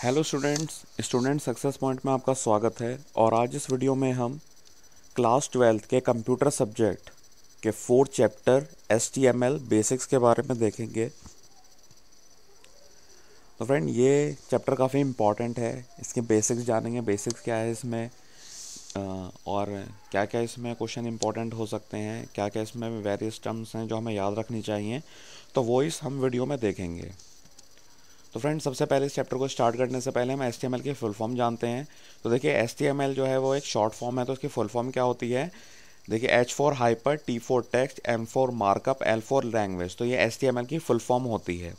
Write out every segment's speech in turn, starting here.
Hello student success point में आपका स्वागत है। और आज इस वीडियो में हम क्लास 12 के कंप्यूटर सब्जेक्ट के 4th चैप्टर HTML बेसिक्स के बारे में देखेंगे। तो फ्रेंड, ये चैप्टर काफ़ी इम्पॉर्टेंट है। इसके बेसिक्स जानेंगे, बेसिक्स क्या है इसमें और क्या क्या इसमें क्वेश्चन इंपॉर्टेंट हो सकते हैं, क्या क्या इसमें वेरियस टर्म्स हैं जो हमें याद रखनी चाहिए, तो वो इस हम वीडियो में देखेंगे। तो फ्रेंड्स, सबसे पहले इस चैप्टर को स्टार्ट करने से पहले हम HTML की फुल फॉर्म जानते हैं। तो देखिए, HTML जो है वो एक शॉर्ट फॉर्म है। तो उसकी फुल फॉर्म क्या होती है? देखिए, H for hyper, T for text, M for markup, L for language. तो ये HTML की फुल फॉर्म होती है।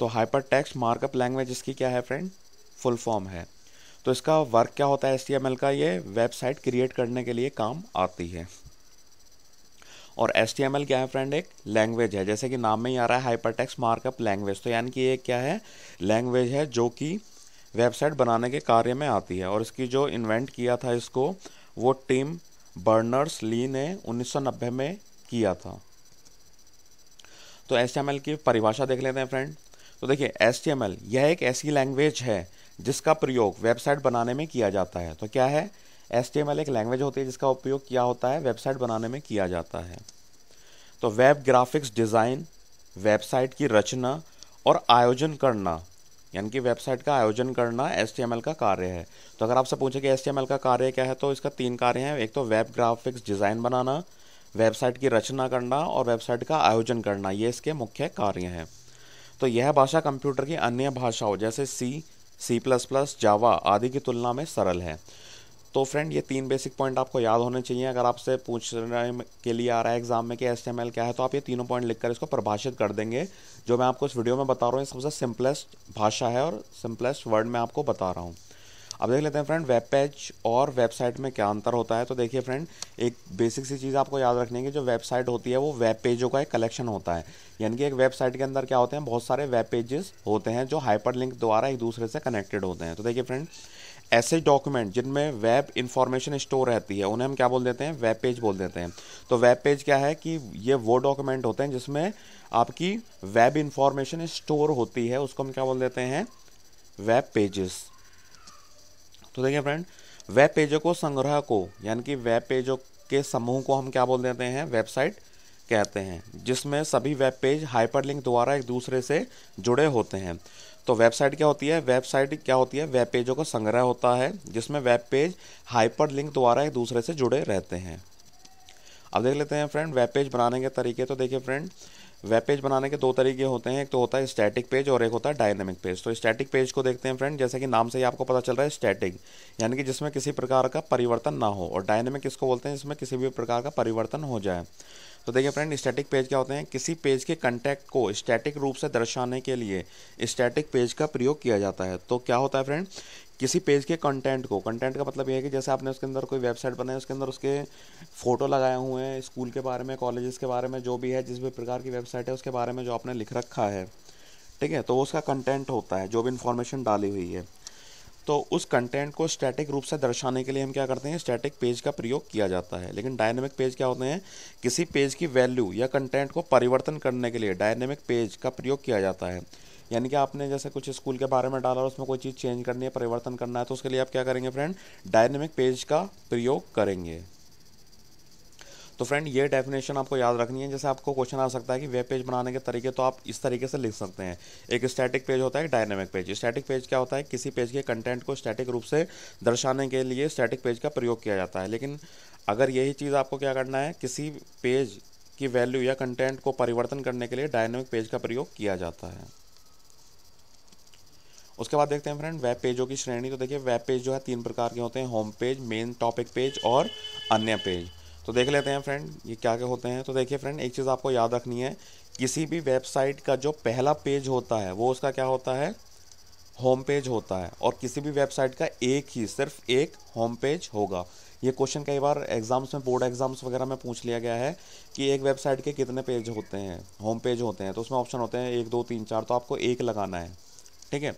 तो हाइपर टेक्स्ट मार्कअप लैंग्वेज इसकी क्या है फ्रेंड? फुल फॉर्म है। तो इसका वर्क क्या होता है HTML का? ये वेबसाइट क्रिएट करने के लिए काम आती है। और HTML क्या है फ्रेंड? एक लैंग्वेज है, जैसे कि नाम में ही आ रहा है हाइपर टेक्स्ट मार्कअप लैंग्वेज। तो यानी कि ये क्या है? लैंग्वेज है जो कि वेबसाइट बनाने के कार्य में आती है। और इसकी जो इन्वेंट किया था इसको, वो टिम बर्नर्स-ली ने 1990 में किया था। तो HTML की परिभाषा देख लेते हैं फ्रेंड। तो देखिए, HTML यह एक ऐसी लैंग्वेज है जिसका प्रयोग वेबसाइट बनाने में किया जाता है। तो क्या है? HTML एक लैंग्वेज होती है जिसका उपयोग किया होता है वेबसाइट बनाने में किया जाता है। तो वेब ग्राफिक्स डिज़ाइन, वेबसाइट की रचना और आयोजन करना, यानी कि वेबसाइट का आयोजन करना HTML का कार्य है। तो अगर आपसे पूछे कि HTML का कार्य क्या है, तो इसका 3 कार्य हैं। एक तो वेब ग्राफिक्स डिज़ाइन बनाना, वेबसाइट की रचना करना और वेबसाइट का आयोजन करना, ये इसके मुख्य कार्य हैं। तो यह भाषा कंप्यूटर की अन्य भाषाओं जैसे C++, जावा आदि की तुलना में सरल है। तो फ्रेंड, ये 3 बेसिक पॉइंट आपको याद होने चाहिए। अगर आपसे पूछने के लिए आ रहा है एग्जाम में कि HTML क्या है, तो आप ये तीनों पॉइंट लिखकर इसको परिभाषित कर देंगे। जो मैं आपको इस वीडियो में बता रहा हूँ, ये सबसे सिंपलेस्ट भाषा है और सिंपलेस्ट वर्ड में आपको बता रहा हूँ। अब देख लेते हैं फ्रेंड, वेब पेज और वेबसाइट में क्या अंतर होता है। तो देखिए फ्रेंड, एक बेसिक सी चीज़ आपको याद रखनी है कि जो वेबसाइट होती है वो वेब पेजों का एक कलेक्शन होता है। यानी कि एक वेबसाइट के अंदर क्या होते हैं? बहुत सारे वेब पेजेस होते हैं जो हाइपरलिंक द्वारा एक दूसरे से कनेक्टेड होते हैं। तो देखिए फ्रेंड, ऐसे डॉक्यूमेंट जिनमें वेब इंफॉर्मेशन स्टोर रहती है उन्हें हम क्या बोल देते हैं? वेब पेज बोल देते हैं। तो वेब पेज क्या है कि ये वो डॉक्यूमेंट होते हैं जिसमें आपकी वेब इंफॉर्मेशन स्टोर होती है, उसको हम क्या बोल देते हैं? Web pages. तो देखिए फ्रेंड, वेब पेजों को संग्रह को, यानी कि वेब पेजों के समूह को हम क्या बोल देते हैं? वेबसाइट कहते हैं, जिसमें सभी वेब पेज हाइपरलिंक द्वारा एक दूसरे से जुड़े होते हैं। तो वेबसाइट क्या होती है? वेबसाइट क्या होती है? वेब पेजों का संग्रह होता है जिसमें वेब पेज हाइपरलिंक द्वारा एक दूसरे से जुड़े रहते हैं। अब देख लेते हैं फ्रेंड, वेब पेज बनाने के तरीके। तो देखिए फ्रेंड, वेब पेज बनाने के 2 तरीके होते हैं। एक तो होता है स्टैटिक पेज और एक होता है डायनेमिक पेज। तो स्टैटिक पेज को देखते हैं फ्रेंड, जैसे कि नाम से ही आपको पता चल रहा है स्टैटिक, यानी कि जिसमें किसी प्रकार का परिवर्तन ना हो। और डायनेमिक इसको बोलते हैं जिसमें किसी भी प्रकार का परिवर्तन हो जाए। तो देखिए फ्रेंड, स्टैटिक पेज क्या होते हैं? किसी पेज के कंटेंट को स्टैटिक रूप से दर्शाने के लिए स्टैटिक पेज का प्रयोग किया जाता है। तो क्या होता है फ्रेंड? किसी पेज के कंटेंट को, कंटेंट का मतलब ये है कि जैसे आपने उसके अंदर कोई वेबसाइट बनाई, उसके अंदर उसके फ़ोटो लगाए हुए हैं, स्कूल के बारे में, कॉलेजेस के बारे में, जो भी है, जिस भी प्रकार की वेबसाइट है उसके बारे में जो आपने लिख रखा है, ठीक है, तो वो उसका कंटेंट होता है, जो भी इन्फॉर्मेशन डाली हुई है। तो उस कंटेंट को स्टैटिक रूप से दर्शाने के लिए हम क्या करते हैं? स्टैटिक पेज का प्रयोग किया जाता है। लेकिन डायनेमिक पेज क्या होते हैं? किसी पेज की वैल्यू या कंटेंट को परिवर्तन करने के लिए डायनेमिक पेज का प्रयोग किया जाता है। यानी कि आपने जैसे कुछ स्कूल के बारे में डाला और उसमें कोई चीज़ चेंज करनी है, परिवर्तन करना है, तो उसके लिए आप क्या करेंगे फ्रेंड? डायनेमिक पेज का प्रयोग करेंगे। तो फ्रेंड, ये डेफिनेशन आपको याद रखनी है। जैसे आपको क्वेश्चन आ सकता है कि वेब पेज बनाने के तरीके, तो आप इस तरीके से लिख सकते हैं। एक स्टैटिक पेज होता है, एक डायनेमिक पेज। स्टैटिक पेज क्या होता है? किसी पेज के कंटेंट को स्टैटिक रूप से दर्शाने के लिए स्टैटिक पेज का प्रयोग किया जाता है। लेकिन अगर यही चीज़ आपको क्या करना है, किसी पेज की वैल्यू या कंटेंट को परिवर्तन करने के लिए डायनेमिक पेज का प्रयोग किया जाता है। उसके बाद देखते हैं फ्रेंड, वेब पेजों की श्रेणी। तो देखिए, वेब पेज जो है 3 प्रकार के होते हैं: home page, main topic page और अन्य पेज। तो देख लेते हैं फ्रेंड, ये क्या क्या होते हैं। तो देखिए फ्रेंड, एक चीज़ आपको याद रखनी है, किसी भी वेबसाइट का जो पहला पेज होता है वो उसका क्या होता है? होम पेज होता है। और किसी भी वेबसाइट का एक ही, सिर्फ एक होम पेज होगा। ये क्वेश्चन कई बार एग्जाम्स में, बोर्ड एग्जाम्स वगैरह में पूछ लिया गया है कि एक वेबसाइट के कितने पेज होते हैं, होम पेज होते हैं। तो उसमें ऑप्शन होते हैं 1, 2, 3, 4, तो आपको एक लगाना है, ठीक है।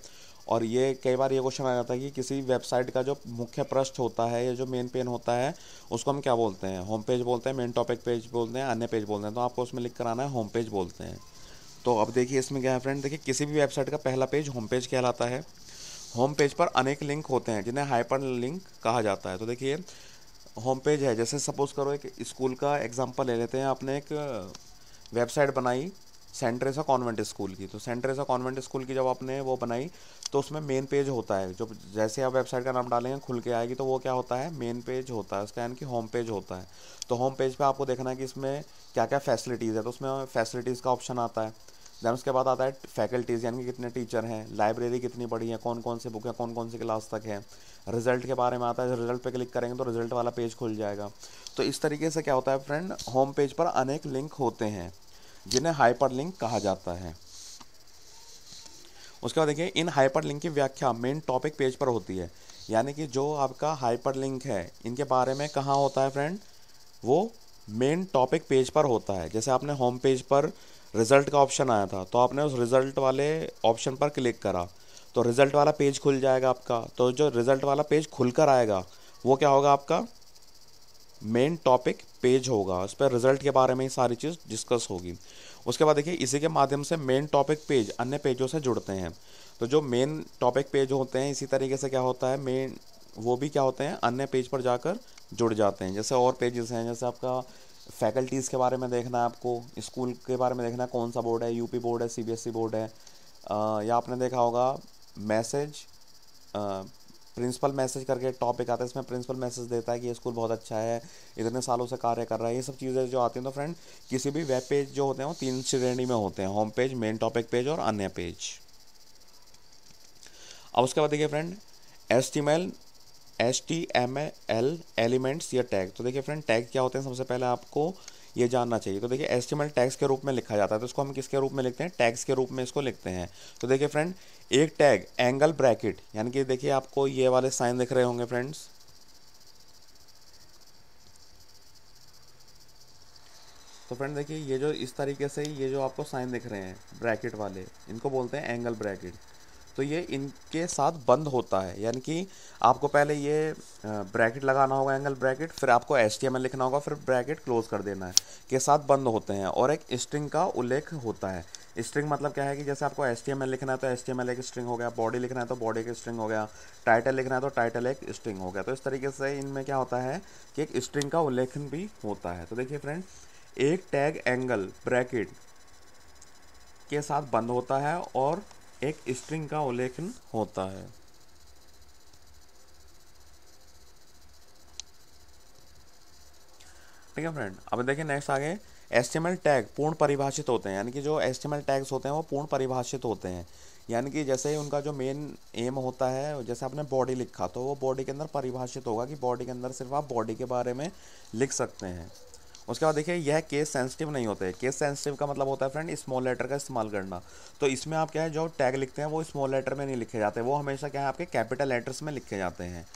और ये कई बार ये क्वेश्चन आ जाता है कि किसी वेबसाइट का जो मुख्य पृष्ठ होता है या जो मेन पेज होता है उसको हम क्या बोलते हैं? होम पेज बोलते हैं, मेन टॉपिक पेज बोलते हैं, अन्य पेज बोलते हैं। तो आपको उसमें लिख कर आना है होम पेज बोलते हैं। तो अब देखिए इसमें क्या है फ्रेंड, देखिए किसी भी वेबसाइट का पहला पेज होम पेज कहलाता है। होम पेज पर अनेक लिंक होते हैं जिन्हें हाइपर लिंक कहा जाता है। तो देखिए होम पेज है, जैसे सपोज करो एक स्कूल का एग्जांपल ले लेते हैं। आपने एक वेबसाइट बनाई सेंट टेरेसा कॉन्वेंट स्कूल की। तो सेंट टेरेसा कॉन्वेंट स्कूल की जब आपने वो बनाई तो उसमें मेन पेज होता है, जो जैसे आप वेबसाइट का नाम डालेंगे खुल के आएगी, तो वो क्या होता है, मेन पेज होता है उसका, यानी कि होम पेज होता है। तो होम पेज पे आपको देखना है कि इसमें क्या क्या फैसिलिटीज़ है, तो उसमें फैसिलिटीज़ का ऑप्शन आता है। देन उसके बाद आता है फैकल्टीज़, यानी कि कितने टीचर हैं, लाइब्रेरी कितनी बड़ी है, कौन कौन से बुक है, कौन कौन सी क्लास तक है। रिजल्ट के बारे में आता है, रिजल्ट पे क्लिक करेंगे तो रिजल्ट वाला पेज खुल जाएगा। तो इस तरीके से क्या होता है फ्रेंड, होम पेज पर अनेक लिंक होते हैं जिन्हें हाइपर लिंक कहा जाता है। उसके बाद देखिए इन हाइपर लिंक की व्याख्या मेन टॉपिक पेज पर होती है, यानी कि जो आपका हाइपर लिंक है इनके बारे में कहाँ होता है फ्रेंड, वो मेन टॉपिक पेज पर होता है। जैसे आपने होम पेज पर रिज़ल्ट का ऑप्शन आया था, तो आपने उस रिज़ल्ट वाले ऑप्शन पर क्लिक करा तो रिज़ल्ट वाला पेज खुल जाएगा आपका। तो जो रिज़ल्ट वाला पेज खुलकर आएगा वो क्या होगा, आपका मेन टॉपिक पेज होगा, उस पर रिजल्ट के बारे में ही सारी चीज़ डिस्कस होगी। उसके बाद देखिए इसी के माध्यम से मेन टॉपिक पेज अन्य पेजों से जुड़ते हैं। तो जो मेन टॉपिक पेज होते हैं इसी तरीके से क्या होता है, मेन वो भी क्या होते हैं, अन्य पेज पर जाकर जुड़ जाते हैं। जैसे और पेजेस हैं, जैसे आपका फैकल्टीज़ के बारे में देखना है, आपको स्कूल के बारे में देखना है, कौन सा बोर्ड है, यूपी बोर्ड है, सीबीएसई बोर्ड है, या आपने देखा होगा मैसेज, प्रिंसिपल मैसेज करके टॉपिक आता है, इसमें प्रिंसिपल मैसेज देता है कि ये स्कूल बहुत अच्छा है, इतने सालों से कार्य कर रहा है। ये सब चीज़ें जो आती हैं, तो फ्रेंड किसी भी वेब पेज जो होते हैं वो 3 श्रेणी में होते हैं, home page, main topic page और अन्य पेज। अब उसके बाद देखिए फ्रेंड HTML एलिमेंट्स या टैग। तो देखिए फ्रेंड टैग क्या होते हैं, सबसे पहले आपको ये जानना चाहिए। तो देखिए HTML टैग्स के रूप में लिखा जाता है, तो इसको हम किसके रूप में लिखते हैं, टैग्स के रूप में इसको लिखते हैं। तो देखिए फ्रेंड एक टैग एंगल ब्रैकेट, यानी कि देखिए आपको ये वाले साइन दिख रहे होंगे फ्रेंड्स। तो फ्रेंड देखिए ये जो इस तरीके से ये जो आपको साइन दिख रहे हैं ब्रैकेट वाले, इनको बोलते हैं एंगल ब्रैकेट। तो ये इनके साथ बंद होता है, यानी कि आपको पहले ये ब्रैकेट लगाना होगा एंगल ब्रैकेट, फिर आपको HTML लिखना होगा, फिर ब्रैकेट क्लोज कर देना है, के साथ बंद होते हैं। और एक स्ट्रिंग का उल्लेख होता है। स्ट्रिंग मतलब क्या है कि जैसे आपको HTML लिखना है तो HTML एक स्ट्रिंग हो गया, बॉडी लिखना है तो बॉडी एक स्ट्रिंग हो गया, टाइटल लिखना है तो टाइटल एक स्ट्रिंग हो गया। तो इस तरीके से इनमें क्या होता है कि एक स्ट्रिंग का उल्लेखन भी होता है। तो देखिए फ्रेंड एक टैग एंगल ब्रैकेट के साथ बंद होता है और एक स्ट्रिंग का उल्लेखन होता है। ठीक है फ्रेंड, अब देखिए नेक्स्ट आगे HTML टैग पूर्ण परिभाषित होते हैं, यानी कि जो HTML टैग्स होते हैं वो पूर्ण परिभाषित होते हैं। यानी कि जैसे उनका जो मेन एम होता है, जैसे आपने बॉडी लिखा तो वो बॉडी के अंदर परिभाषित होगा कि बॉडी के अंदर सिर्फ आप बॉडी के बारे में लिख सकते हैं। उसके बाद देखिए यह केस सेंसिटिव नहीं होते। केस सेंसिटिव का मतलब होता है फ्रेंड स्मॉल लेटर का इस्तेमाल करना। तो इसमें आप क्या है, जो टैग लिखते हैं वो स्मॉल लेटर में नहीं लिखे जाते, वो हमेशा क्या है आपके कैपिटल लेटर्स में लिखे जाते हैं।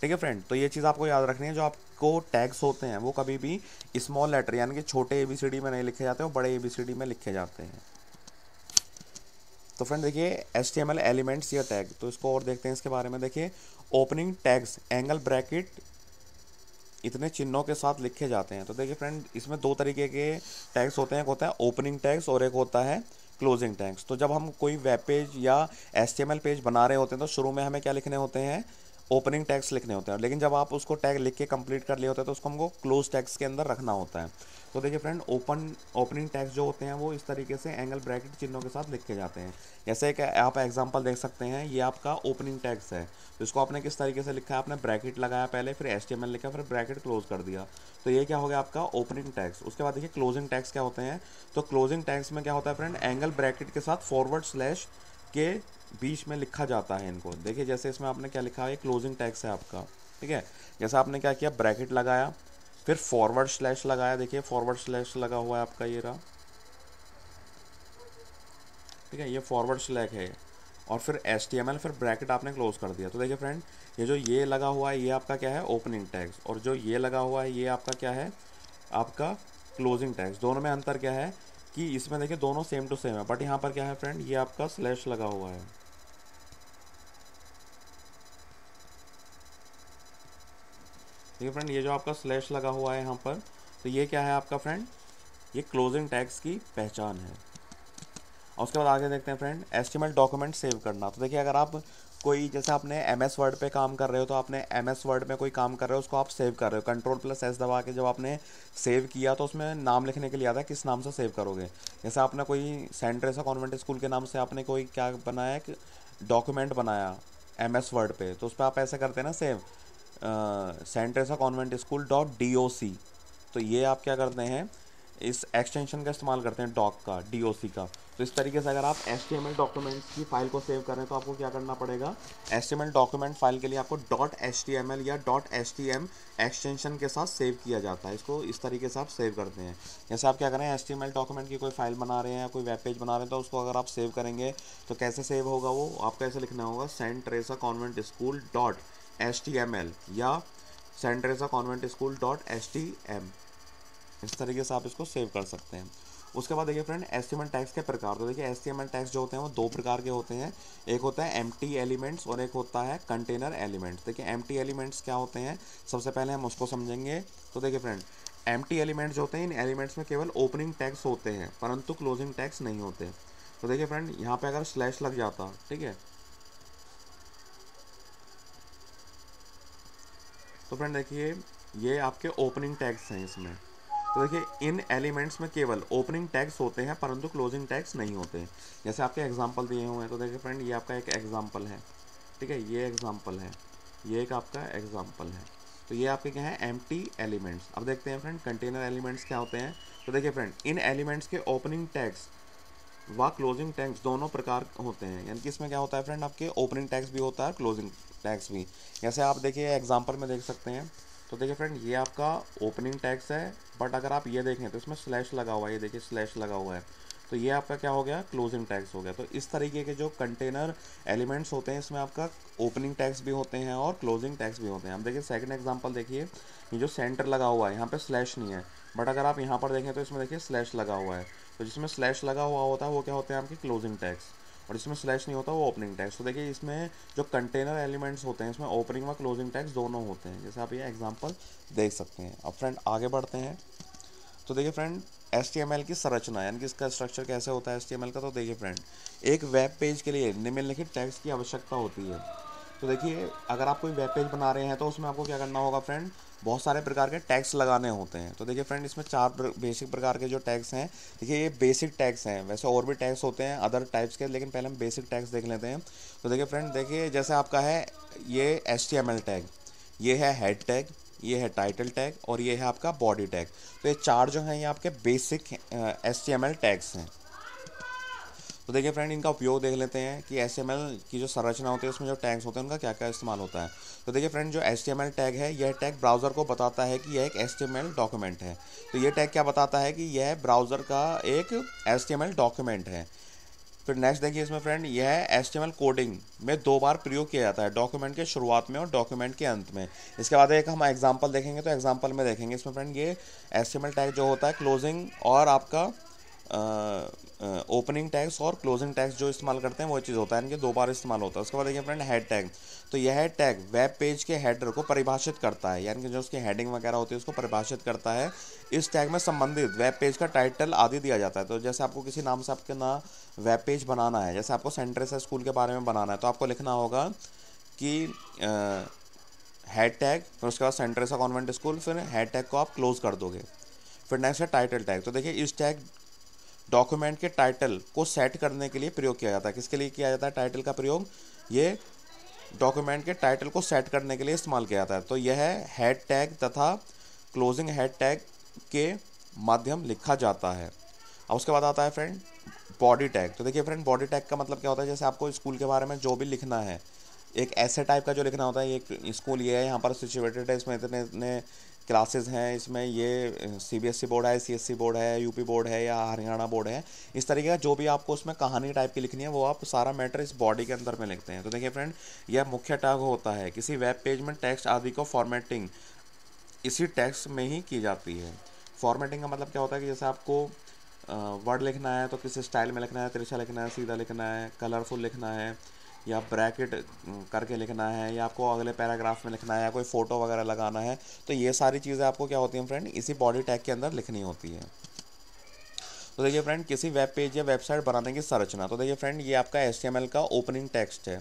ठीक है फ्रेंड, तो ये चीज़ आपको याद रखनी है, जो आपको टैग्स होते हैं वो कभी भी स्मॉल लेटर यानी कि छोटे ABCD में नहीं लिखे जाते, वो बड़े ABCD में लिखे जाते हैं। तो फ्रेंड देखिए HTML एलिमेंट्स या टैग, तो इसको और देखते हैं इसके बारे में। देखिए ओपनिंग टैग्स एंगल ब्रैकेट इतने चिन्हों के साथ लिखे जाते हैं। तो देखिए फ्रेंड इसमें दो तरीके के टैग्स होते हैं, एक होता है ओपनिंग टैग्स और एक होता है क्लोजिंग टैग्स। तो जब हम कोई वेब पेज या HTML पेज बना रहे होते हैं तो शुरू में हमें क्या लिखने होते हैं, ओपनिंग टैग्स लिखने होते हैं। लेकिन जब आप उसको टैग लिख के कंप्लीट कर लिए होते हैं तो उसको हमको क्लोज टैग्स के अंदर रखना होता है। तो देखिए फ्रेंड ओपनिंग टैग्स जो होते हैं वो इस तरीके से एंगल ब्रैकेट चिन्हों के साथ लिखे जाते हैं। जैसे एक आप एग्जांपल देख सकते हैं, ये आपका ओपनिंग टैग्स है, तो इसको आपने किस तरीके से लिखा है, आपने ब्रैकेट लगाया पहले, फिर HTML लिखा, फिर ब्रैकेट क्लोज कर दिया। तो ये क्या हो गया आपका ओपनिंग टैग्स। उसके बाद देखिए क्लोजिंग टैग्स क्या होते हैं। तो क्लोजिंग टैग्स में क्या होता है फ्रेंड, एंगल ब्रैकेट के साथ फॉरवर्ड स्लैश के बीच में लिखा जाता है इनको। देखिए जैसे इसमें आपने क्या लिखा है, क्लोजिंग टैग्स है आपका। ठीक है, जैसे आपने क्या किया, ब्रैकेट लगाया, फिर फॉरवर्ड स्लैश लगाया, देखिए फॉरवर्ड स्लैश लगा हुआ है आपका, ये रहा। ठीक है, ये फॉरवर्ड स्लैश है, और फिर HTML, फिर ब्रैकेट आपने क्लोज कर दिया। तो देखिए फ्रेंड ये जो ये लगा हुआ है ये आपका क्या है, ओपनिंग टैग्स, और जो ये लगा हुआ है ये आपका क्या है, आपका क्लोजिंग टैग्स। दोनों में अंतर क्या है कि इसमें देखिए दोनों सेम टू सेम है, बट यहाँ पर क्या है फ्रेंड, ये आपका स्लैश लगा हुआ है। देखिए फ्रेंड ये जो आपका स्लैश लगा हुआ है यहाँ पर, तो ये क्या है आपका फ्रेंड, ये क्लोजिंग टैग्स की पहचान है। और उसके बाद आगे देखते हैं फ्रेंड, HTML डॉक्यूमेंट सेव करना। तो देखिए अगर आप कोई, जैसे आपने MS वर्ड पे काम कर रहे हो, तो आपने MS वर्ड में कोई काम कर रहे हो, उसको आप सेव कर रहे हो, Ctrl+S दबा के जब आपने सेव किया तो उसमें नाम लिखने के लिए आता है किस नाम से सेव करोगे। जैसे आपने कोई सेंट ट्रेसा कॉन्वेंट स्कूल के नाम से आपने कोई क्या बनाया, एक डॉक्यूमेंट बनाया MS वर्ड पे, तो उस पर आप ऐसे करते हैं ना save, Saint Teresa Convent School .doc। तो ये आप क्या करते हैं, इस एक्सटेंशन का इस्तेमाल करते हैं डॉक का, DOC का। तो इस तरीके से अगर आप HTML डॉक्यूमेंट की फाइल को सेव करें तो आपको क्या करना पड़ेगा, HTML डॉक्यूमेंट फाइल के लिए आपको .html या .htm एक्सटेंशन के साथ सेव किया जाता है। इसको इस तरीके से आप सेव करते हैं। जैसे आप क्या करें, HTML डॉक्यूमेंट की कोई फाइल बना रहे हैं या कोई वेब पेज बना रहे हैं, तो उसको अगर आप सेव करेंगे तो कैसे सेव होगा, वो आपको ऐसे लिखना होगा, Saint Teresa Convent School .html या Saint Teresa Convent School .htm। इस तरीके से आप इसको सेव कर सकते हैं। उसके बाद देखिए फ्रेंड, HTML टैग्स के प्रकार। तो देखिए HTML टैग्स जो होते हैं वो दो प्रकार के होते हैं, एक होता है एम्प्टी एलिमेंट्स और एक होता है कंटेनर एलिमेंट्स। देखिए एम्प्टी एलिमेंट्स क्या होते हैं, सबसे पहले हम उसको समझेंगे। तो देखिए फ्रेंड, एम्प्टी एलिमेंट्स जो होते हैं, इन एलिमेंट्स में केवल ओपनिंग टैग्स होते हैं परंतु क्लोजिंग टैग्स नहीं होते। तो देखिए फ्रेंड, यहाँ पे अगर स्लैश लग जाता, ठीक है, तो फ्रेंड देखिए ये आपके ओपनिंग टैग्स हैं इसमें। तो देखिए इन एलिमेंट्स में केवल ओपनिंग टैग्स होते हैं परंतु क्लोजिंग टैग्स नहीं होते। जैसे आपके एग्जांपल दिए हुए हैं, तो देखिए फ्रेंड ये आपका एक एग्जांपल है, ठीक है, ये एग्जांपल है, ये एक आपका एग्जांपल है। तो ये आपके क्या है, एम्प्टी एलिमेंट्स। अब देखते हैं फ्रेंड कंटेनर एलिमेंट्स क्या होते हैं। तो देखिए फ्रेंड, इन एलिमेंट्स के ओपनिंग टैग्स व क्लोजिंग टैग्स दोनों प्रकार होते हैं। यानी कि इसमें क्या होता है फ्रेंड, आपके ओपनिंग टैग्स भी होता है, क्लोजिंग टैग्स भी। जैसे आप देखिए एग्जांपल में देख सकते हैं। तो देखिए फ्रेंड, ये आपका ओपनिंग टैग्स है, बट अगर आप ये देखें तो इसमें स्लैश लगा हुआ है, ये देखिए स्लैश लगा हुआ है, तो ये आपका क्या हो गया, क्लोजिंग टैग्स हो गया। तो इस तरीके के जो कंटेनर एलिमेंट्स होते हैं, इसमें आपका ओपनिंग टैग्स भी होते हैं और क्लोजिंग टैग्स भी होते हैं। अब देखिए सेकंड एग्जांपल देखिए, ये जो सेंटर लगा हुआ है, यहाँ पे स्लैश नहीं है, बट अगर आप यहाँ पर देखें तो इसमें देखिए स्लैश लगा हुआ है। तो जिसमें स्लैश लगा हुआ होता है वो क्या होते हैं, आपके क्लोजिंग टैग्स, और जिसमें स्लैश नहीं होता वो ओपनिंग टैग्स। तो देखिए इसमें जो कंटेनर एलिमेंट्स होते हैं, इसमें ओपनिंग व क्लोजिंग टैग्स दोनों होते हैं, जैसे आप ये एग्जांपल देख सकते हैं। अब फ्रेंड आगे बढ़ते हैं। तो देखिए फ्रेंड, HTML की संरचना, यानी कि इसका स्ट्रक्चर कैसे होता है HTML का। तो देखिए फ्रेंड, एक वेब पेज के लिए निम्नलिखित टैग्स की आवश्यकता होती है। तो देखिए अगर आप कोई वेब पेज बना रहे हैं तो उसमें आपको क्या करना होगा फ्रेंड, बहुत सारे प्रकार के टैग्स लगाने होते हैं। तो देखिए फ्रेंड, इसमें चार बेसिक प्रकार के जो टैग्स हैं, देखिए ये बेसिक टैग्स हैं, वैसे और भी टैग्स होते हैं अदर टाइप्स के, लेकिन पहले हम बेसिक टैग्स देख लेते हैं। तो देखिए फ्रेंड, देखिए जैसे आपका है ये HTML टैग, ये है हेड टैग, ये है टाइटल टैग और ये है आपका बॉडी टैग। तो ये चार जो हैं ये आपके बेसिक HTML टैग्स हैं। तो देखिए फ्रेंड, इनका उपयोग देख लेते हैं कि HTML की जो संरचना होती है उसमें जो टैग्स होते हैं उनका क्या क्या इस्तेमाल होता है। तो देखिए फ्रेंड, जो HTML टैग है, यह टैग ब्राउज़र को बताता है कि यह एक HTML डॉक्यूमेंट है। तो ये टैग क्या बताता है कि यह ब्राउज़र का एक HTML डॉक्यूमेंट है। फिर नेक्स्ट देखिए इसमें फ्रेंड, यह HTML कोडिंग में दो बार प्रयोग किया जाता है, डॉक्यूमेंट के शुरुआत में और डॉक्यूमेंट के अंत में। इसके बाद एक हम एग्जांपल देखेंगे, तो एग्जांपल में देखेंगे इसमें फ्रेंड ये HTML टैग जो होता है क्लोजिंग और आपका ओपनिंग टैग्स और क्लोजिंग टैग्स जो इस्तेमाल करते हैं वो चीज़ होता है, इनके दो बार इस्तेमाल होता है। उसके बाद देखिए फ्रेंड हेड टैग। तो यह टैग वेब पेज के हेडर को परिभाषित करता है, यानी कि जो उसकी हेडिंग वगैरह होती है उसको परिभाषित करता है। इस टैग में संबंधित वेब पेज का टाइटल आदि दिया जाता है। तो जैसे आपको किसी नाम से आपके ना वेब पेज बनाना है, जैसे आपको सेंट ट्रेसा स्कूल के बारे में बनाना है, तो आपको लिखना होगा कि हेड टैग, फिर उसके बाद सेंट ट्रेसा कॉन्वेंट स्कूल, फिर हेड टैग को आप क्लोज कर दोगे। फिर नेक्स्ट है टाइटल टैग। तो देखिए इस टैग डॉक्यूमेंट के टाइटल को सेट करने के लिए प्रयोग किया जाता है। किसके लिए किया जाता है टाइटल का प्रयोग, ये डॉक्यूमेंट के टाइटल को सेट करने के लिए इस्तेमाल किया जाता है। तो यह हेड टैग तथा क्लोजिंग हेड टैग के माध्यम लिखा जाता है। अब उसके बाद आता है फ्रेंड बॉडी टैग। तो देखिए फ्रेंड, बॉडी टैग का मतलब क्या होता है, जैसे आपको स्कूल के बारे में जो भी लिखना है, एक ऐसे टाइप का जो लिखना होता है, एक स्कूल ये है, यहाँ पर सिचुएटेड है, इसमें इतने इतने क्लासेस हैं, इसमें ये CBSE बोर्ड है, CSC बोर्ड है, UP बोर्ड है या हरियाणा बोर्ड है, इस तरीके का जो भी आपको उसमें कहानी टाइप की लिखनी है वो आप सारा मैटर इस बॉडी के अंदर में लिखते हैं। तो देखिए फ्रेंड, यह मुख्य टैग होता है। किसी वेब पेज में टेक्स्ट आदि को फॉर्मेटिंग इसी टेक्स्ट में ही की जाती है। फॉर्मेटिंग का मतलब क्या होता है कि जैसे आपको वर्ड लिखना है तो किस स्टाइल में लिखना है, तिरछा लिखना है, सीधा लिखना है, कलरफुल लिखना है, या ब्रैकेट करके लिखना है, या आपको अगले पैराग्राफ में लिखना है, या कोई फ़ोटो वगैरह लगाना है, तो ये सारी चीज़ें आपको क्या होती हैं फ्रेंड, इसी बॉडी टैग के अंदर लिखनी होती है। तो देखिए फ्रेंड, किसी वेब पेज या वेबसाइट बनाने की संरचना। तो देखिए फ्रेंड, ये आपका HTML का ओपनिंग टेक्स्ट है,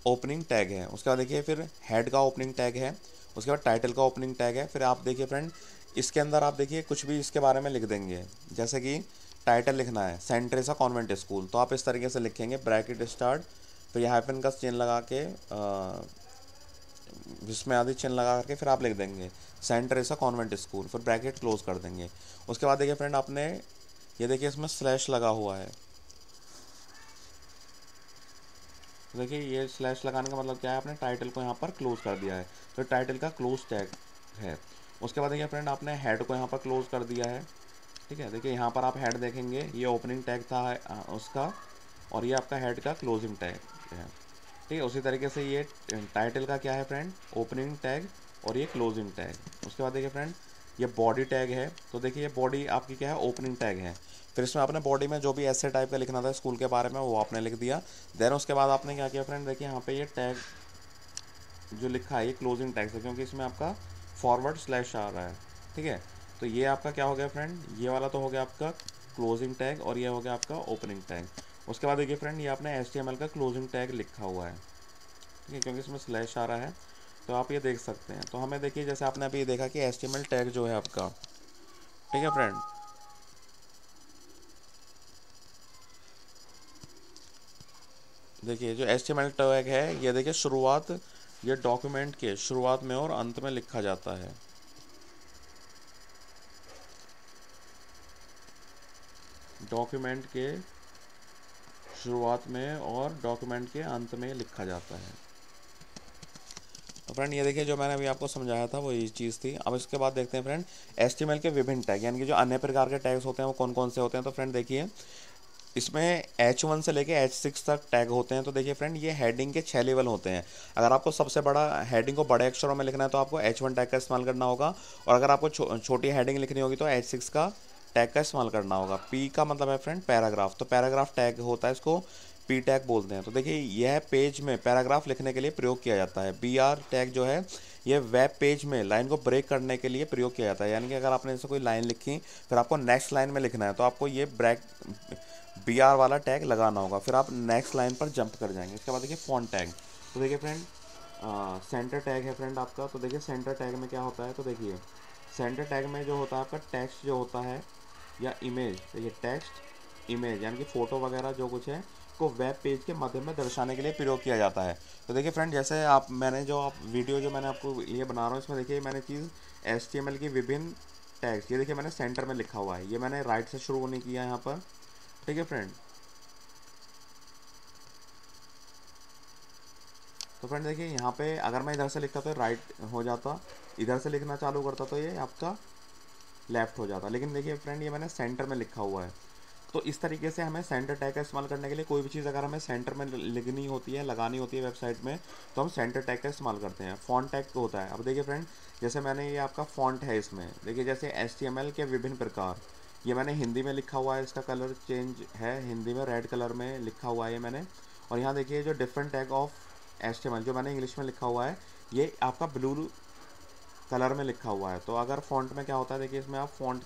ओपनिंग टैग है। उसके बाद देखिए फिर हेड का ओपनिंग टैग है, उसके बाद टाइटल का ओपनिंग टैग है। फिर आप देखिए फ्रेंड, इसके अंदर आप देखिए कुछ भी इसके बारे में लिख देंगे, जैसे कि टाइटल लिखना है सेंट टेरेसा कॉन्वेंट स्कूल, तो आप इस तरीके से लिखेंगे, ब्रैकेट स्टार्ट, फिर हाइफन का चिन्ह लगा के जिसमें आदि चिन्ह लगा करके फिर आप लिख देंगे सेंट टेरेसा कॉन्वेंट स्कूल, फिर ब्रैकेट क्लोज कर देंगे। उसके बाद देखिए फ्रेंड, आपने ये देखिए इसमें स्लैश लगा हुआ है, तो देखिए ये स्लैश लगाने का मतलब क्या है, आपने टाइटल को यहाँ पर क्लोज कर दिया है, तो टाइटल का क्लोज टैग है। उसके बाद देखिए फ्रेंड, आपने हेड को यहाँ पर क्लोज कर दिया है। ठीक है, देखिए यहाँ पर आप हेड देखेंगे, ये ओपनिंग टैग था उसका, और ये आपका हेड का क्लोजिंग टैग है। ठीक है, उसी तरीके से ये टाइटल का क्या है फ्रेंड, ओपनिंग टैग और ये क्लोजिंग टैग। उसके बाद देखिए फ्रेंड, ये बॉडी टैग है, तो देखिए ये बॉडी आपकी क्या है, ओपनिंग टैग है। फिर इसमें आपने बॉडी में जो भी ऐसे टाइप का लिखना था स्कूल के बारे में वो आपने लिख दिया। देन उसके बाद आपने क्या किया फ्रेंड, देखिए यहाँ पे ये टैग जो लिखा है ये क्लोजिंग टैग है, क्योंकि इसमें आपका फॉरवर्ड स्लैश आ रहा है। ठीक है, तो ये आपका क्या हो गया फ्रेंड, ये वाला तो हो गया आपका क्लोजिंग टैग और ये हो गया आपका ओपनिंग टैग। उसके बाद देखिए फ्रेंड, ये आपने HTML का क्लोजिंग टैग लिखा हुआ है। ठीक है, क्योंकि इसमें स्लैश आ रहा है, तो आप ये देख सकते हैं। तो हमें देखिए, जैसे आपने अभी देखा कि HTML टैग जो है आपका, ठीक है फ्रेंड, देखिए जो HTML टैग है ये देखिए शुरुआत, ये डॉक्यूमेंट के शुरुआत में और अंत में लिखा जाता है। डॉक्यूमेंट के शुरुआत में और डॉक्यूमेंट के अंत में लिखा जाता है। तो फ्रेंड ये देखिए, जो मैंने अभी आपको समझाया था वो ये चीज़ थी। अब इसके बाद देखते हैं फ्रेंड, HTML के विभिन्न टैग, यानी कि जो अन्य प्रकार के टैग्स होते हैं वो कौन कौन से होते हैं। तो फ्रेंड देखिए, इसमें H1 से लेके H6 तक टैग होते हैं। तो देखिए फ्रेंड, ये हेडिंग के 6 लेवल होते हैं। अगर आपको सबसे बड़ा हेडिंग को बड़े अक्षरों में लिखना है तो आपको H1 टैग का इस्तेमाल करना होगा, और अगर आपको छोटी हेडिंग लिखनी होगी तो H6 का टैग का इस्तेमाल करना होगा। P का मतलब है फ्रेंड पैराग्राफ, तो पैराग्राफ टैग होता है, इसको P टैग बोलते हैं। तो देखिए यह पेज में पैराग्राफ लिखने के लिए प्रयोग किया जाता है। BR टैग जो है ये वेब पेज में लाइन को ब्रेक करने के लिए प्रयोग किया जाता है, यानी कि अगर आपने जैसे कोई लाइन लिखी फिर आपको नेक्स्ट लाइन में लिखना है तो आपको ये ब्रेक BR वाला टैग लगाना होगा, फिर आप नेक्स्ट लाइन पर जंप कर जाएंगे। इसके बाद देखिए फॉन्ट टैग, तो देखिए फ्रेंड सेंटर टैग है फ्रेंड आपका। तो देखिए सेंटर टैग में क्या होता है, तो देखिए सेंटर टैग में जो होता है आपका टेक्स्ट जो होता है या इमेज, देखिए टेक्स्ट इमेज यानी कि फ़ोटो वगैरह जो कुछ है को वेब पेज के माध्यम में दर्शाने के लिए प्रयोग किया जाता है। तो देखिए फ्रेंड, जैसे आप वीडियो जो मैंने आपको ये बना रहा हूँ, इसमें देखिए मैंने चीज़ HTML की विभिन्न टैग्स, ये देखिए मैंने सेंटर में लिखा हुआ है, ये मैंने राइट से शुरू नहीं किया यहाँ पर। ठीक है फ्रेंड, तो फ्रेंड देखिए यहाँ पे अगर मैं इधर से लिखता तो राइट हो जाता, इधर से लिखना चालू करता तो ये आपका लेफ्ट हो जाता, लेकिन देखिए फ्रेंड ये मैंने सेंटर में लिखा हुआ है। तो इस तरीके से हमें सेंटर टैग का इस्तेमाल करने के लिए, कोई भी चीज़ अगर हमें सेंटर में लिखनी होती है, लगानी होती है वेबसाइट में, तो हम सेंटर टैग का इस्तेमाल करते हैं। फॉन्ट टैग होता है, अब देखिए फ्रेंड, जैसे मैंने ये आपका फॉन्ट है, इसमें देखिए जैसे HTML के विभिन्न प्रकार, ये मैंने हिंदी में लिखा हुआ है, इसका कलर चेंज है, हिंदी में रेड कलर में लिखा हुआ है ये मैंने। और यहाँ देखिए जो डिफरेंट टैग ऑफ HTML जो मैंने इंग्लिश में लिखा हुआ है, ये आपका ब्लू कलर में लिखा हुआ है। तो अगर फॉन्ट में क्या होता है, देखिए इसमें आप फ़ॉन्ट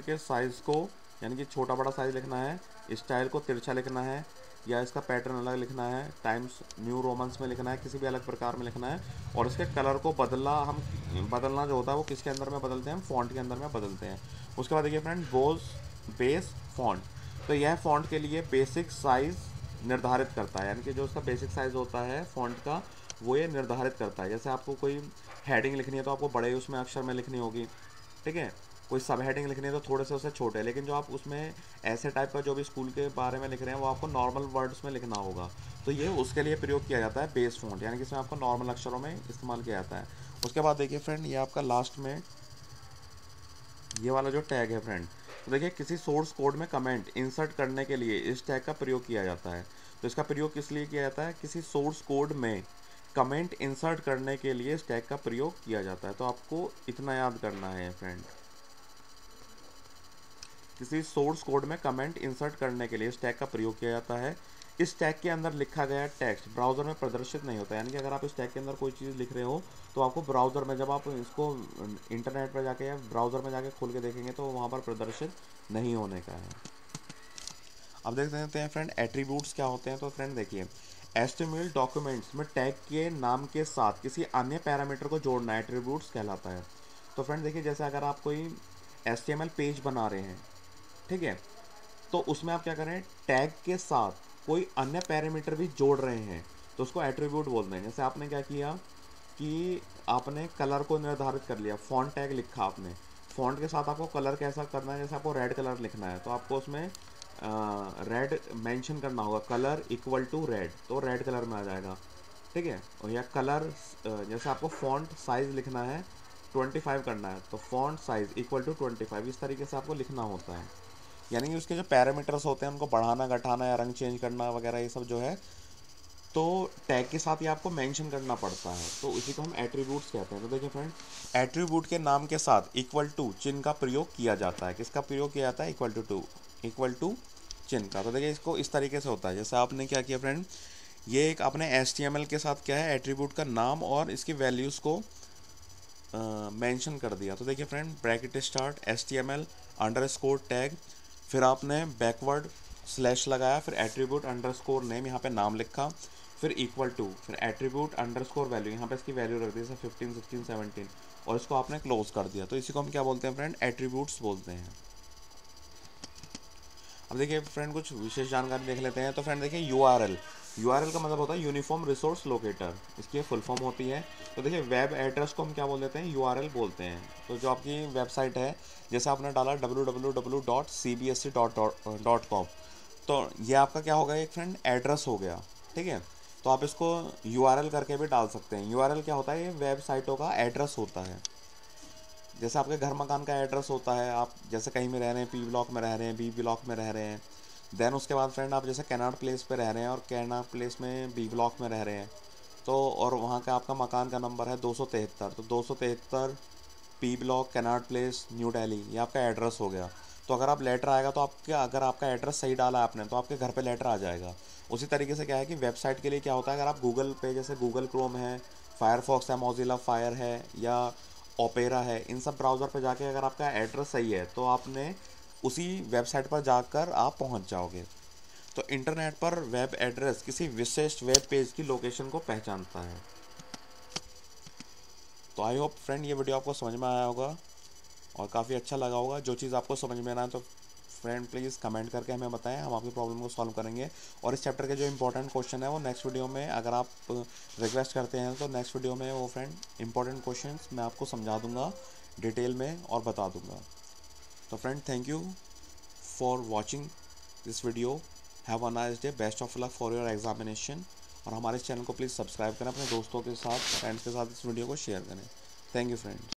के साइज़ को यानी कि छोटा बड़ा साइज़ लिखना है, स्टाइल को तिरछा लिखना है या इसका पैटर्न अलग लिखना है, टाइम्स न्यू रोमन्स में लिखना है, किसी भी अलग प्रकार में लिखना है। और इसके कलर को बदलना जो होता है वो किसके अंदर में बदलते हैं, हम फ़ॉन्ट के अंदर में बदलते हैं। उसके बाद देखिए फ्रेंड, बेस फ़ॉन्ट, तो यह फ़ॉन्ट के लिए बेसिक साइज़ निर्धारित करता है, यानी कि जो उसका बेसिक साइज़ होता है फ़ॉन्ट का वो ये निर्धारित करता है। जैसे आपको कोई हेडिंग लिखनी है तो आपको बड़े उसमें अक्षर में लिखनी होगी, ठीक है, कोई सब हेडिंग लिखनी है तो थोड़े से उससे छोटे, लेकिन जो आप उसमें ऐसे टाइप का जो भी स्कूल के बारे में लिख रहे हैं वो आपको नॉर्मल वर्ड्स में लिखना होगा, तो ये उसके लिए प्रयोग किया जाता है बेस फ़ॉन्ट, यानी कि इसमें आपको नॉर्मल अक्षरों में इस्तेमाल किया जाता है। उसके बाद देखिए फ्रेंड, ये आपका लास्ट में ये वाला जो टैग है फ्रेंड, तो देखिए किसी सोर्स कोड में कमेंट इंसर्ट करने के लिए इस टैग का प्रयोग किया जाता है। तो इसका प्रयोग किस लिए किया जाता है, किसी सोर्स कोड में कमेंट इंसर्ट करने के लिए इस टैग का प्रयोग किया जाता है। तो आपको इतना याद करना है फ्रेंड, किसी सोर्स कोड में कमेंट इंसर्ट करने के लिए इस टैग का प्रयोग किया जाता है। इस टैग के अंदर लिखा गया टेक्स्ट ब्राउज़र में प्रदर्शित नहीं होता। यानी कि अगर आप इस टैग के अंदर कोई चीज़ लिख रहे हो तो आपको ब्राउज़र में, जब आप इसको इंटरनेट पर जाके या ब्राउज़र में जाके खोल के देखेंगे तो वहाँ पर प्रदर्शित नहीं होने का है। अब देख सकते हैं फ्रेंड एट्रीब्यूट्स क्या होते हैं। तो फ्रेंड देखिए, एचटीएमएल डॉक्यूमेंट्स में टैग के नाम के साथ किसी अन्य पैरामीटर को जोड़ना एट्रीब्यूट्स कहलाता है। तो फ्रेंड देखिए, जैसे अगर आप कोई एचटीएमएल पेज बना रहे हैं, ठीक है, तो उसमें आप क्या करें, टैग के साथ कोई अन्य पैरामीटर भी जोड़ रहे हैं तो उसको एट्रीब्यूट बोलते हैं। जैसे आपने क्या किया कि आपने कलर को निर्धारित कर लिया, फॉन्ट टैग लिखा आपने, फॉन्ट के साथ आपको कलर कैसा करना है, जैसे आपको रेड कलर लिखना है तो आपको उसमें रेड मेंशन करना होगा, कलर इक्वल टू रेड, तो रेड कलर में आ जाएगा, ठीक है। और या कलर, जैसे आपको फॉन्ट साइज़ लिखना है 25 करना है तो फॉन्ट साइज़ इक्वल टू 25, इस तरीके से आपको लिखना होता है। यानी कि उसके जो पैरामीटर्स होते हैं उनको बढ़ाना घटाना या रंग चेंज करना वगैरह ये सब जो है तो टैग के साथ ही आपको मेंशन करना पड़ता है, तो इसी को हम एट्रीब्यूट्स कहते हैं। तो देखिए फ्रेंड, एट्रीब्यूट के नाम के साथ इक्वल टू चिन्ह का प्रयोग किया जाता है। किसका प्रयोग किया जाता है? इक्वल टू चिन्ह का। तो देखिए इसको इस तरीके से होता है, जैसे आपने क्या किया फ्रेंड, ये एक आपने HTML के साथ क्या है, एट्रीब्यूट का नाम और इसकी वैल्यूज़ को मेंशन कर दिया। तो देखिए friend, bracket start HTML underscore tag, फिर आपने बैकवर्ड स्लैश लगाया, फिर एट्रीब्यूट अंडरस्कोर नेम, यहाँ पे नाम लिखा, फिर इक्वल टू, फिर एट्रीब्यूट अंडरस्कोर वैल्यू, यहाँ पे इसकी वैल्यू रख दी जैसे 15, 16, 17 और इसको आपने क्लोज कर दिया। तो इसी को हम क्या बोलते हैं फ्रेंड? एट्रीब्यूट्स बोलते हैं। अब देखिए फ्रेंड, कुछ विशेष जानकारी देख लेते हैं। तो फ्रेंड देखिए, यूआरएल का मतलब होता है यूनिफॉर्म रिसोर्स लोकेटर, इसकी फुल फॉर्म होती है। तो देखिए, वेब एड्रेस को हम क्या बोल देते हैं? यूआरएल बोलते हैं। तो जो आपकी वेबसाइट है, जैसे आपने डाला www.cbse.com, तो ये आपका क्या होगा, एक फ्रेंड एड्रेस हो गया, ठीक है। तो आप इसको यूआरएल करके भी डाल सकते हैं। यूआरएल क्या होता है? ये वेबसाइटों का एड्रेस होता है। जैसे आपके घर मकान का एड्रेस होता है, आप जैसे कहीं में रह रहे हैं, P ब्लॉक में रह रहे हैं, B ब्लॉक में रह रहे हैं, देन उसके बाद फ्रेंड आप जैसे कैनाट प्लेस पे रह रहे हैं और कैनाट प्लेस में B ब्लॉक में रह रहे हैं, तो और वहाँ का आपका मकान का नंबर है 273, तो 273 P block cannot place new Delhi, ये आपका एड्रेस हो गया। तो अगर आप लेटर आएगा तो आपके, अगर आपका एड्रेस सही डाला आपने तो आपके घर पे लेटर आ जाएगा। उसी तरीके से क्या है कि वेबसाइट के लिए क्या होता है, अगर आप गूगल पे, जैसे गूगल क्रोम है, फायरफॉक्स है, मोजिला फायर है या ओपेरा है, इन सब ब्राउज़र पर जाके अगर आपका एड्रेस सही है तो आपने उसी वेबसाइट पर जाकर आप पहुंच जाओगे। तो इंटरनेट पर वेब एड्रेस किसी विशेष वेब पेज की लोकेशन को पहचानता है। तो आई होप फ्रेंड ये वीडियो आपको समझ में आया होगा और काफ़ी अच्छा लगा होगा। जो चीज़ आपको समझ में ना आए तो फ्रेंड प्लीज़ कमेंट करके हमें बताएं, हम आपकी प्रॉब्लम को सॉल्व करेंगे। और इस चैप्टर के जो इंपॉर्टेंट क्वेश्चन है वो नेक्स्ट वीडियो में, अगर आप रिक्वेस्ट करते हैं तो नेक्स्ट वीडियो में वो फ्रेंड इंपॉर्टेंट क्वेश्चंस मैं आपको समझा दूंगा डिटेल में और बता दूंगा। तो friend, thank you for watching this video. Have a nice day, best of luck for your examination. और हमारे चैनल को प्लीज़ सब्सक्राइब करें, अपने दोस्तों के साथ, फ्रेंड्स के साथ इस वीडियो को शेयर करें। Thank you friend.